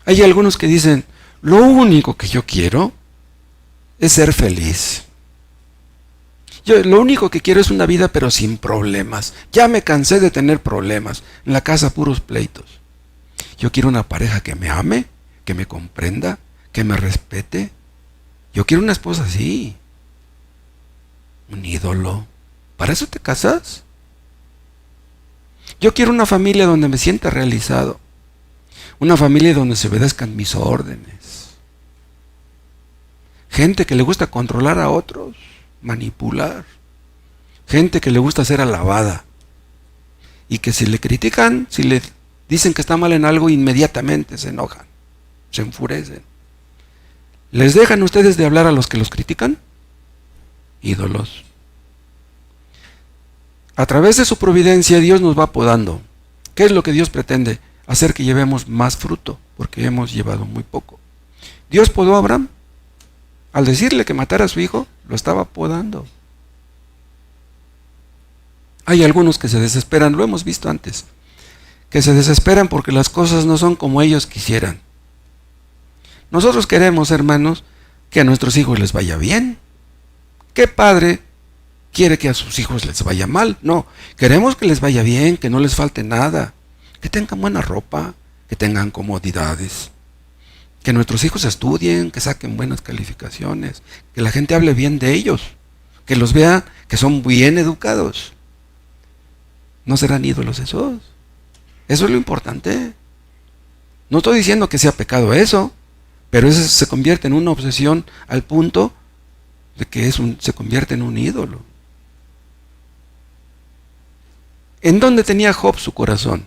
Hay algunos que dicen, lo único que yo quiero es ser feliz. Yo lo único que quiero es una vida pero sin problemas. Ya me cansé de tener problemas. En la casa puros pleitos. Yo quiero una pareja que me ame, que me comprenda, que me respete. Yo quiero una esposa así. Un ídolo. ¿Para eso te casas? Yo quiero una familia donde me sienta realizado. Una familia donde se obedezcan mis órdenes. Gente que le gusta controlar a otros, manipular. Gente que le gusta ser alabada. Y que si le critican, si le dicen que está mal en algo, inmediatamente se enojan, se enfurecen. ¿Les dejan ustedes de hablar a los que los critican? Ídolos. A través de su providencia Dios nos va podando. ¿Qué es lo que Dios pretende? Hacer que llevemos más fruto, porque hemos llevado muy poco. Dios podó a Abraham. Al decirle que matara a su hijo, lo estaba podando. Hay algunos que se desesperan, lo hemos visto antes, que se desesperan porque las cosas no son como ellos quisieran. Nosotros queremos, hermanos, que a nuestros hijos les vaya bien. ¿Qué padre quiere que a sus hijos les vaya mal? No, queremos que les vaya bien, que no les falte nada, que tengan buena ropa, que tengan comodidades, que nuestros hijos estudien, que saquen buenas calificaciones, que la gente hable bien de ellos, que los vea que son bien educados. No serán ídolos esos. Eso es lo importante. No estoy diciendo que sea pecado eso, pero eso se convierte en una obsesión al punto de que se convierte en un ídolo. ¿En dónde tenía Job su corazón?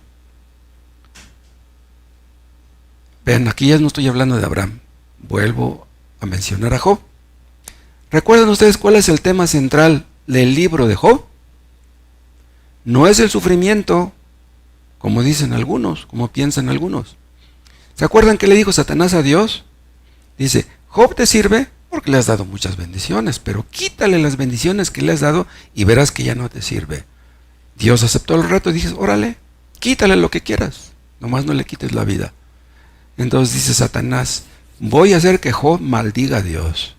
Vean, aquí ya no estoy hablando de Abraham. Vuelvo a mencionar a Job. ¿Recuerdan ustedes cuál es el tema central del libro de Job? No es el sufrimiento, como dicen algunos, como piensan algunos. ¿Se acuerdan que le dijo Satanás a Dios? Dice, Job te sirve porque le has dado muchas bendiciones, pero quítale las bendiciones que le has dado y verás que ya no te sirve. Dios aceptó el reto y dice, órale, quítale lo que quieras, nomás no le quites la vida. Entonces dice Satanás, voy a hacer que Job maldiga a Dios.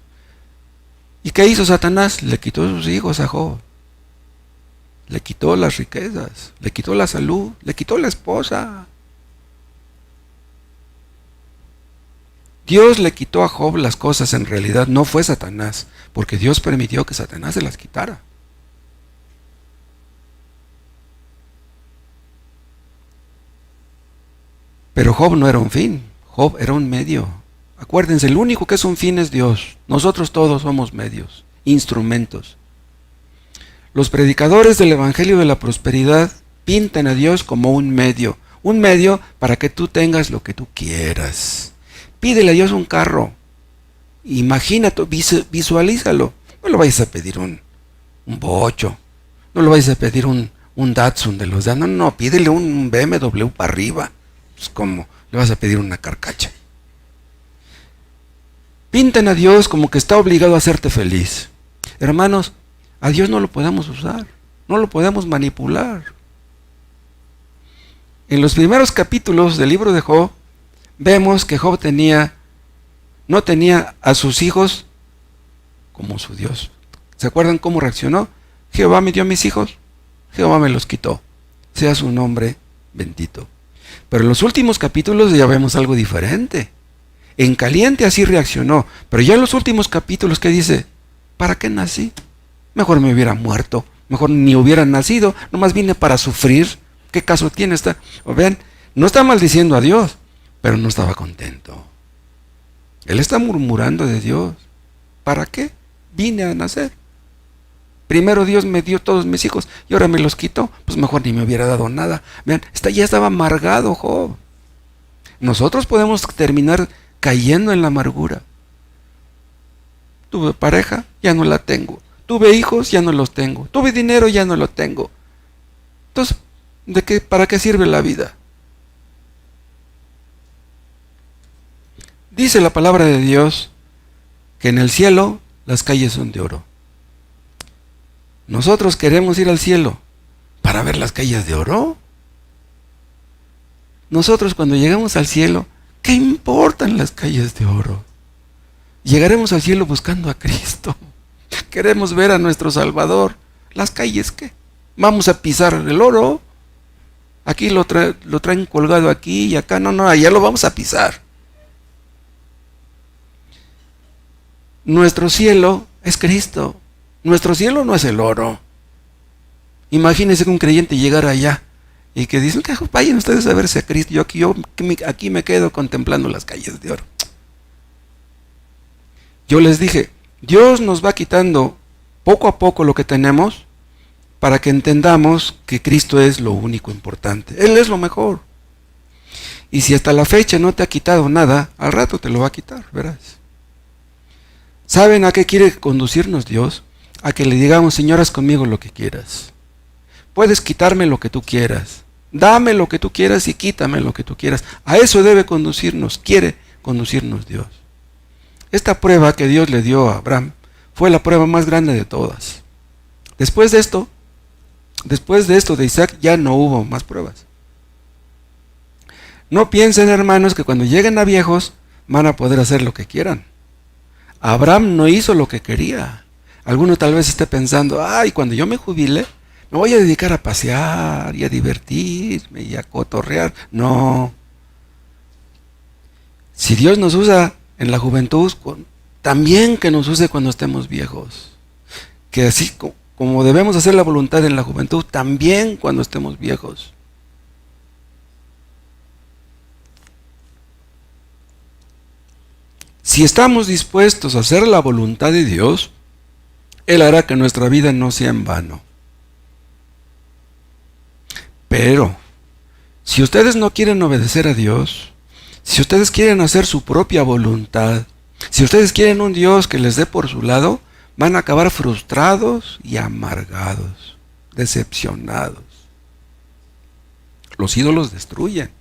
¿Y qué hizo Satanás? Le quitó sus hijos a Job. Le quitó las riquezas, le quitó la salud, le quitó la esposa. Dios le quitó a Job las cosas, en realidad no fue Satanás, porque Dios permitió que Satanás se las quitara. Pero Job no era un fin, Job era un medio. Acuérdense, el único que es un fin es Dios. Nosotros todos somos medios, instrumentos. Los predicadores del Evangelio de la Prosperidad pintan a Dios como un medio para que tú tengas lo que tú quieras. Pídele a Dios un carro, imagínate, visualízalo. No le vayas a pedir un bocho, no le vayas a pedir un Datsun de los de... No, pídele un BMW para arriba. Es como le vas a pedir una carcacha. Pintan a Dios como que está obligado a hacerte feliz. Hermanos, a Dios no lo podemos usar, no lo podemos manipular. En los primeros capítulos del libro de Job, vemos que Job no tenía a sus hijos como su Dios. ¿Se acuerdan cómo reaccionó? Jehová me dio a mis hijos, Jehová me los quitó. Sea su nombre bendito. Pero en los últimos capítulos ya vemos algo diferente. En caliente así reaccionó. Pero ya en los últimos capítulos, ¿qué dice? ¿Para qué nací? Mejor me hubiera muerto. Mejor ni hubiera nacido. Nomás vine para sufrir. ¿Qué caso tiene esta? O vean, no está maldiciendo a Dios, pero no estaba contento. Él está murmurando de Dios. ¿Para qué vine a nacer? Primero Dios me dio todos mis hijos y ahora me los quitó. Pues mejor ni me hubiera dado nada. Vean, ya estaba amargado Job. Nosotros podemos terminar cayendo en la amargura. Tuve pareja, ya no la tengo. Tuve hijos, ya no los tengo. Tuve dinero, ya no lo tengo. Entonces, ¿Para qué sirve la vida? Dice la palabra de Dios que en el cielo las calles son de oro. Nosotros queremos ir al cielo para ver las calles de oro. Nosotros cuando llegamos al cielo, ¿qué importan las calles de oro? Llegaremos al cielo buscando a Cristo. Queremos ver a nuestro Salvador. ¿Las calles qué? Vamos a pisar el oro. Aquí lo traen colgado aquí y acá. No, allá lo vamos a pisar. Nuestro cielo es Cristo. Nuestro cielo no es el oro. Imagínense que un creyente llegara allá y que dicen que vayan ustedes a verse a Cristo. Yo aquí me quedo contemplando las calles de oro. Yo les dije, Dios nos va quitando poco a poco lo que tenemos para que entendamos que Cristo es lo único importante. Él es lo mejor. Y si hasta la fecha no te ha quitado nada, al rato te lo va a quitar, verás. ¿Saben a qué quiere conducirnos Dios? A que le digamos, Señor, haz conmigo lo que quieras. Puedes quitarme lo que tú quieras. Dame lo que tú quieras y quítame lo que tú quieras. A eso debe conducirnos, quiere conducirnos Dios. Esta prueba que Dios le dio a Abraham fue la prueba más grande de todas. Después de esto de Isaac ya no hubo más pruebas. No piensen, hermanos, que cuando lleguen a viejos van a poder hacer lo que quieran. Abraham no hizo lo que quería. Alguno tal vez esté pensando, cuando yo me jubile, me voy a dedicar a pasear y a divertirme y a cotorrear. No. Si Dios nos usa en la juventud, también que nos use cuando estemos viejos. Que así como debemos hacer la voluntad en la juventud, también cuando estemos viejos. Si estamos dispuestos a hacer la voluntad de Dios, Él hará que nuestra vida no sea en vano. Pero, si ustedes no quieren obedecer a Dios, si ustedes quieren hacer su propia voluntad, si ustedes quieren un Dios que les dé por su lado, van a acabar frustrados y amargados, decepcionados. Los ídolos destruyen.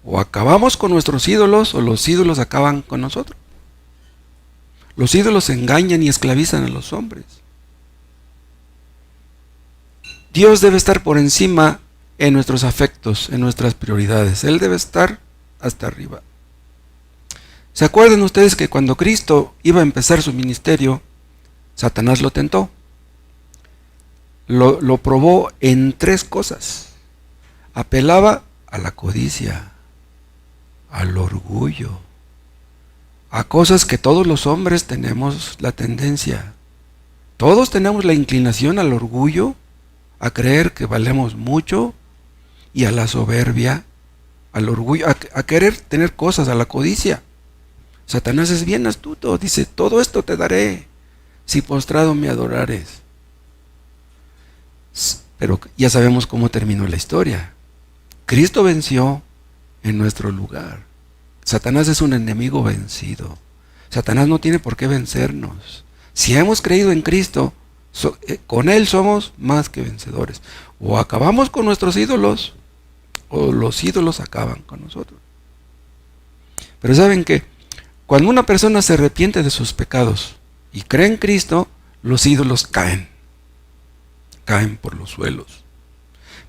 O acabamos con nuestros ídolos o los ídolos acaban con nosotros. Los ídolos engañan y esclavizan a los hombres. Dios debe estar por encima en nuestros afectos, en nuestras prioridades. Él debe estar hasta arriba. ¿Se acuerdan ustedes que cuando Cristo iba a empezar su ministerio, Satanás lo tentó? Lo probó en 3 cosas. Apelaba a la codicia, al orgullo, a cosas que todos los hombres tenemos la tendencia. Todos tenemos la inclinación al orgullo, a creer que valemos mucho, y a la soberbia, al orgullo, a querer tener cosas, a la codicia. Satanás es bien astuto, dice, todo esto te daré, si postrado me adorares. Pero ya sabemos cómo terminó la historia. Cristo venció en nuestro lugar. Satanás es un enemigo vencido. Satanás no tiene por qué vencernos. Si hemos creído en Cristo, con Él somos más que vencedores. O acabamos con nuestros ídolos, o los ídolos acaban con nosotros. Pero ¿saben qué? Cuando una persona se arrepiente de sus pecados y cree en Cristo, los ídolos caen por los suelos.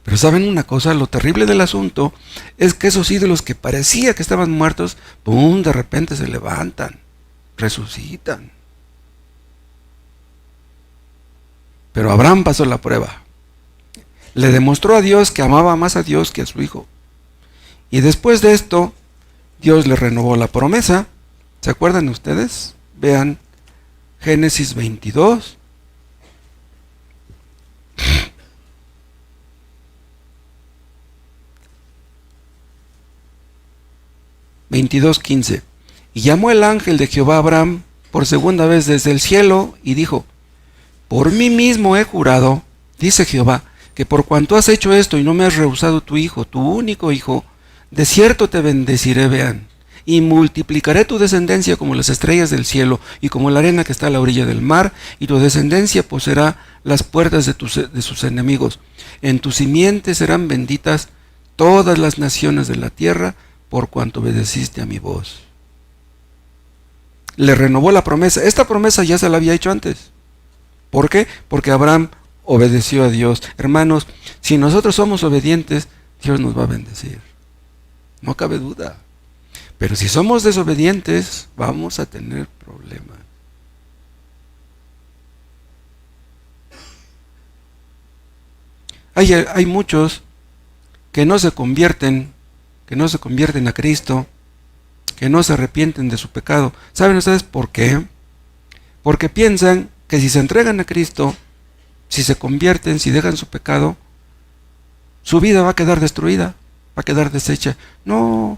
Pero ¿saben una cosa? Lo terrible del asunto es que esos ídolos que parecía que estaban muertos, ¡pum!, de repente se levantan, resucitan. Pero Abraham pasó la prueba. Le demostró a Dios que amaba más a Dios que a su hijo. Y después de esto, Dios le renovó la promesa. ¿Se acuerdan ustedes? Vean Génesis 22. (22:15) Y llamó el ángel de Jehová a Abraham por segunda vez desde el cielo y dijo: por mí mismo he jurado, dice Jehová, que por cuanto has hecho esto y no me has rehusado tu hijo, tu único hijo, de cierto te bendeciré, vean, y multiplicaré tu descendencia como las estrellas del cielo y como la arena que está a la orilla del mar, y tu descendencia poseerá las puertas de sus enemigos. En tu simiente serán benditas todas las naciones de la tierra, por cuanto obedeciste a mi voz. Le renovó la promesa. Esta promesa ya se la había hecho antes. ¿Por qué? Porque Abraham obedeció a Dios. Hermanos, si nosotros somos obedientes, Dios nos va a bendecir. No cabe duda. Pero si somos desobedientes, vamos a tener problemas. Hay muchos que no se convierten a Cristo, que no se arrepienten de su pecado. ¿Saben ustedes por qué? Porque piensan que si se entregan a Cristo, si se convierten, si dejan su pecado, su vida va a quedar destruida, va a quedar deshecha. No,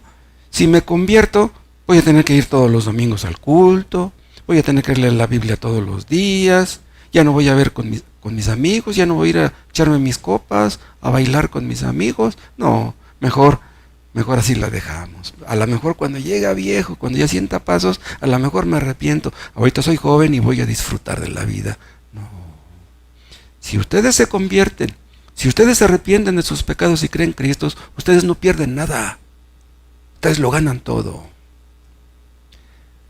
si me convierto, voy a tener que ir todos los domingos al culto, voy a tener que leer la Biblia todos los días, ya no voy a ver con mis amigos, ya no voy a ir a echarme mis copas, a bailar con mis amigos. No, mejor así la dejamos. A lo mejor cuando llega viejo, cuando ya sienta pasos, a lo mejor me arrepiento. Ahorita soy joven y voy a disfrutar de la vida. No. Si ustedes se convierten, si ustedes se arrepienten de sus pecados y creen en Cristo, ustedes no pierden nada. Ustedes lo ganan todo.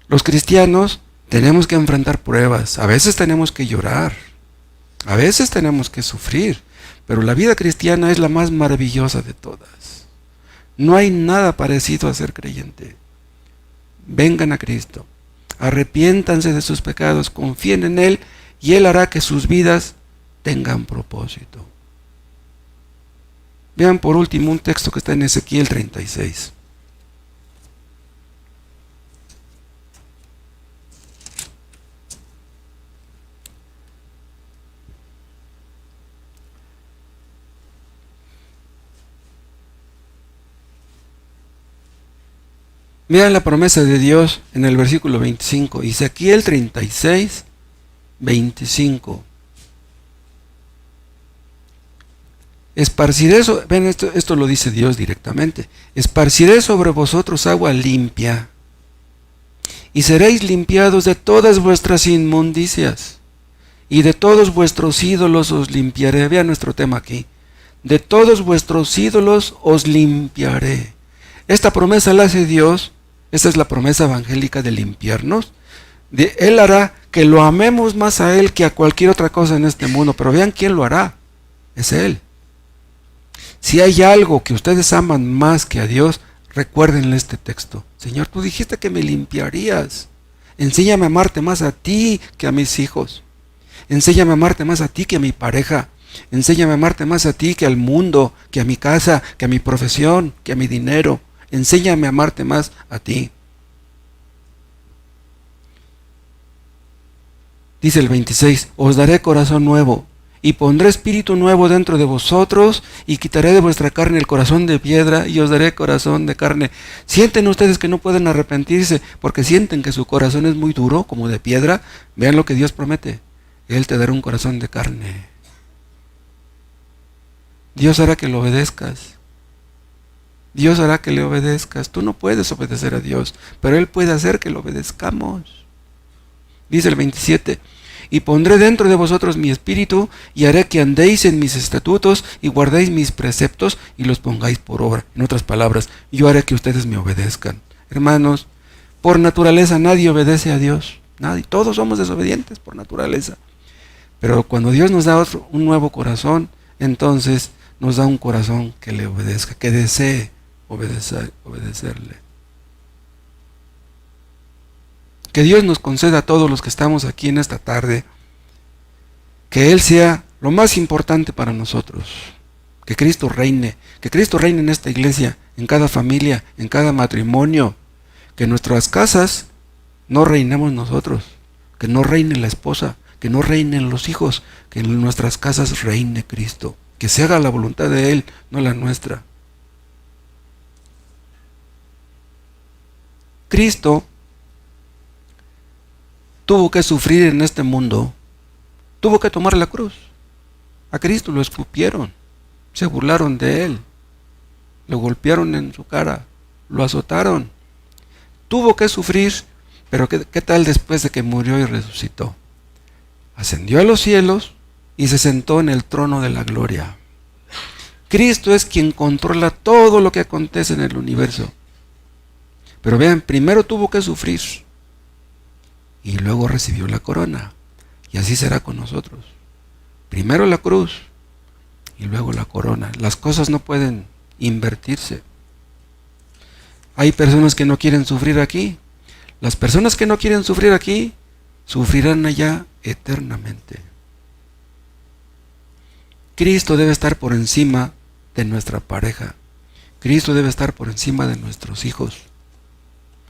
Los cristianos tenemos que enfrentar pruebas. A veces tenemos que llorar. A veces tenemos que sufrir. Pero la vida cristiana es la más maravillosa de todas. No hay nada parecido a ser creyente. Vengan a Cristo. Arrepiéntanse de sus pecados. Confíen en Él y Él hará que sus vidas tengan propósito. Vean por último un texto que está en Ezequiel 36. Vean la promesa de Dios en el versículo 25. Ezequiel 36, 25. Esparciré, ven, esto lo dice Dios directamente. Esparciré sobre vosotros agua limpia, y seréis limpiados de todas vuestras inmundicias, y de todos vuestros ídolos os limpiaré. Vean nuestro tema aquí. De todos vuestros ídolos os limpiaré. Esta promesa la hace Dios. Esta es la promesa evangélica de limpiarnos. Él hará que lo amemos más a Él que a cualquier otra cosa en este mundo. Pero vean quién lo hará. Es Él. Si hay algo que ustedes aman más que a Dios, recuérdenle este texto. Señor, tú dijiste que me limpiarías. Enséñame a amarte más a ti que a mis hijos. Enséñame a amarte más a ti que a mi pareja. Enséñame a amarte más a ti que al mundo, que a mi casa, que a mi profesión, que a mi dinero. Enséñame a amarte más a ti. Dice el 26, os daré corazón nuevo, y pondré espíritu nuevo dentro de vosotros, y quitaré de vuestra carne el corazón de piedra, y os daré corazón de carne. ¿Sienten ustedes que no pueden arrepentirse porque sienten que su corazón es muy duro, como de piedra? Vean lo que Dios promete. Él te dará un corazón de carne. Dios hará que lo obedezcas. Dios hará que le obedezcas. Tú no puedes obedecer a Dios, pero Él puede hacer que lo obedezcamos. Dice el 27, y pondré dentro de vosotros mi espíritu, y haré que andéis en mis estatutos, y guardéis mis preceptos, y los pongáis por obra. En otras palabras, yo haré que ustedes me obedezcan. Hermanos, por naturaleza nadie obedece a Dios. Nadie. Todos somos desobedientes por naturaleza. Pero cuando Dios nos da un nuevo corazón, entonces nos da un corazón que le obedezca, que desee obedecerle. Que Dios nos conceda a todos los que estamos aquí en esta tarde, que Él sea lo más importante para nosotros. Que Cristo reine en esta iglesia, en cada familia, en cada matrimonio. Que en nuestras casas no reinemos nosotros, que no reine la esposa, que no reinen los hijos, que en nuestras casas reine Cristo. Que se haga la voluntad de Él, no la nuestra. Cristo tuvo que sufrir en este mundo, tuvo que tomar la cruz. A Cristo lo escupieron, se burlaron de Él, lo golpearon en su cara, lo azotaron. tuvo que sufrir, pero ¿qué tal después de que murió y resucitó? Ascendió a los cielos y se sentó en el trono de la gloria. Cristo es quien controla todo lo que acontece en el universo. Pero vean, primero tuvo que sufrir y luego recibió la corona. Y así será con nosotros. Primero la cruz y luego la corona. Las cosas no pueden invertirse. Hay personas que no quieren sufrir aquí. Las personas que no quieren sufrir aquí sufrirán allá eternamente. Cristo debe estar por encima de nuestra pareja. Cristo debe estar por encima de nuestros hijos.